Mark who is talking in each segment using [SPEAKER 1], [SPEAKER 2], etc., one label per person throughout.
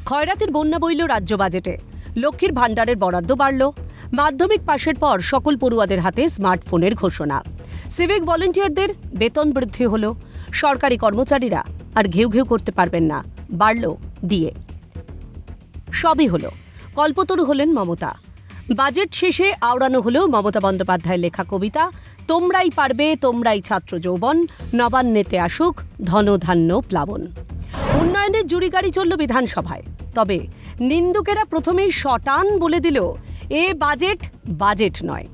[SPEAKER 1] খয়রাতির বন্যা বইল রাজ্য বাজেটে। লক্ষ্মীর ভাণ্ডারের বরাদ্দ বাড়ল। মাধ্যমিক পাশের পর সকল পড়ুয়াদের হাতে স্মার্টফোনের ঘোষণা। সিভিক ভলেন্টিয়ারদের বেতন বৃদ্ধি হলো। সরকারি কর্মচারীরা আর ঘেউ ঘেউ করতে পারবেন না, বাড়ল ডিএ। সবই হলো। কল্পতরু হলেন মমতা। বাজেট শেষে আওড়ানো হলো মমতা বন্দ্যোপাধ্যায়ের লেখা কবিতা, তোমরাই পারবে, তোমরাই ছাত্র যৌবন, নবান্নেতে আসুক ধনধান্য প্লাবন। উন্নয়নের জুড়িগাড়ি চলল বিধানসভায়। তবে নিন্দুকেরা প্রথমেই শটান বলে দিল, এ বাজেট বাজেট নয়,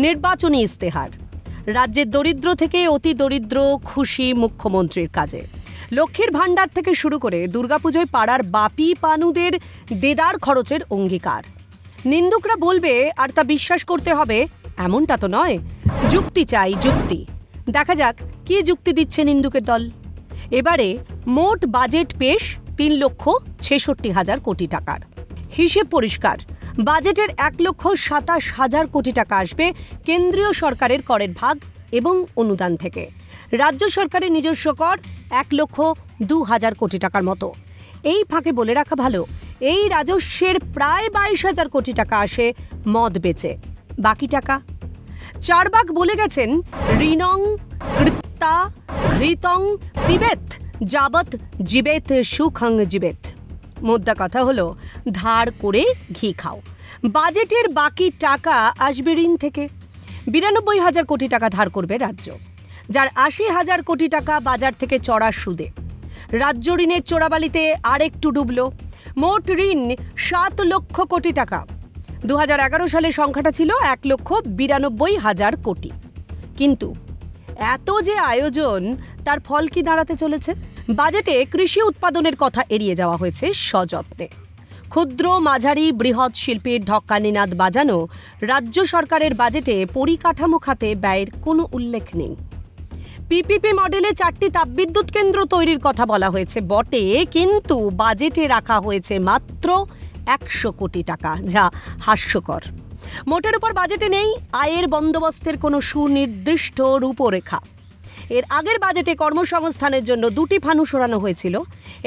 [SPEAKER 1] নির্বাচনী ইস্তেহার। রাজ্যের দরিদ্র থেকে অতি দরিদ্র খুশি মুখ্যমন্ত্রীর কাজে। লক্ষ্মীর ভাণ্ডার থেকে শুরু করে দুর্গাপুজোয় পাড়ার বাপি পানুদের দেদার খরচের অঙ্গীকার। নিন্দুকরা বলবে আর তা বিশ্বাস করতে হবে এমনটা তো নয়। যুক্তি চাই, যুক্তি। দেখা যাক কি যুক্তি দিচ্ছে নিন্দুকের দল। এবারে মোট বাজেট পেশ 3,66,000 কোটি টাকার। হিসেব পরিষ্কার, বাজেটের 1,27,000 কোটি টাকা আসবে কেন্দ্রীয় সরকারের করের ভাগ এবং অনুদান থেকে। রাজ্য সরকারের নিজস্ব কর 1,02,000 কোটি টাকার মতো। এই ফাঁকে বলে রাখা ভালো, এই রাজস্বের প্রায় 22,000 কোটি টাকা আসে মদ বেচে। বাকি টাকা 4 ভাগ বলে গেছেন ঋণং কৃত্তা ঘৃতং পিবেত যাবৎ জীবেত সুখং জীবেত। মোদ্দা কথা হলো, ধার করে ঘি খাও। বাজেটের বাকি টাকা আসবে ঋণ থেকে। 92,000 কোটি টাকা ধার করবে রাজ্য, যার 80,000 কোটি টাকা বাজার থেকে চড়া সুদে। রাজ্য ঋণের চোরাবালিতে আরেকটু ডুবল। মোট ঋণ 7 লক্ষ কোটি টাকা। 2011 সালে সংখ্যাটা ছিল 1,92,000 কোটি। কিন্তু এত যে আয়োজন, তার ফল কি দাঁড়াতে চলেছে? বাজেটে কৃষি উৎপাদনের কথা এড়িয়ে যাওয়া হয়েছে সযত্নে। ক্ষুদ্র মাঝারি বৃহৎ শিল্পের ঢক্কানিনাদ বাজানো রাজ্য সরকারের বাজেটে পরিকাঠামো খাতে ব্যয়ের কোনো উল্লেখ নেই। পিপিপি মডেলে 4টি তাপবিদ্যুৎ কেন্দ্র তৈরির কথা বলা হয়েছে বটে, কিন্তু বাজেটে রাখা হয়েছে মাত্র 100 কোটি টাকা, যা হাস্যকর। মোটের উপর বাজেটে নেই আয়ের বন্দোবস্তের কোনো সুনির্দিষ্ট রূপরেখা। এর আগের বাজেটে কর্মসংস্থানের জন্য 2টি ফানুস ওড়ানো হয়েছিল।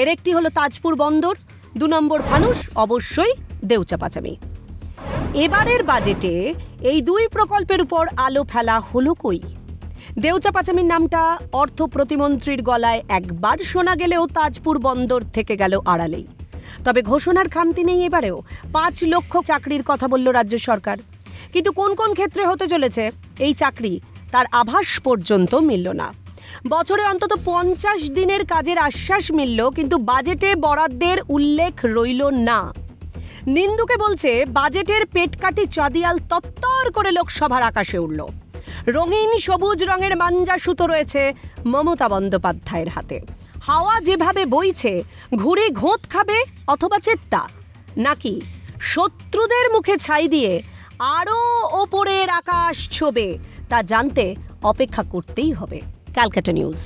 [SPEAKER 1] এর একটি হলো তাজপুর বন্দর, 2 নম্বর ফানুস অবশ্যই দেউচাপাচামি। এবারের বাজেটে এই 2 প্রকল্পের উপর আলো ফেলা হলো কই? দেউচাপাচামির নামটা অর্থ প্রতিমন্ত্রীর গলায় একবার শোনা গেলেও তাজপুর বন্দর থেকে গেল আড়ালেই। তবে ঘোষণার খামতি নেই এবারেও। 5 লক্ষ চাকরির কথা বলল রাজ্য সরকার, কিন্তু কোন কোন ক্ষেত্রে হতে চলেছে এই চাকরি তার আভাস পর্যন্ত মিলল না। বছরে অন্তত 50 দিনের কাজের আশ্বাস মিলল, কিন্তু বাজেটে বরাদ্দের উল্লেখ রইল না। নিন্দুকে বলছে বাজেটের পেটকাটি চাঁদিয়াল তত্তর করে লোকসভার আকাশে উঠল। রঙিন সবুজ রঙের মাঞ্জা সুতো রয়েছে মমতা বন্দ্যোপাধ্যায়ের হাতে। হাওয়া যেভাবে বইছে, ঘুরে ঘোঁত খাবে অথবা চেত্তা, নাকি শত্রুদের মুখে ছাই দিয়ে আরও ওপরের আকাশ ছোবে, তা জানতে অপেক্ষা করতেই হবে। ক্যালকাটা নিউজ।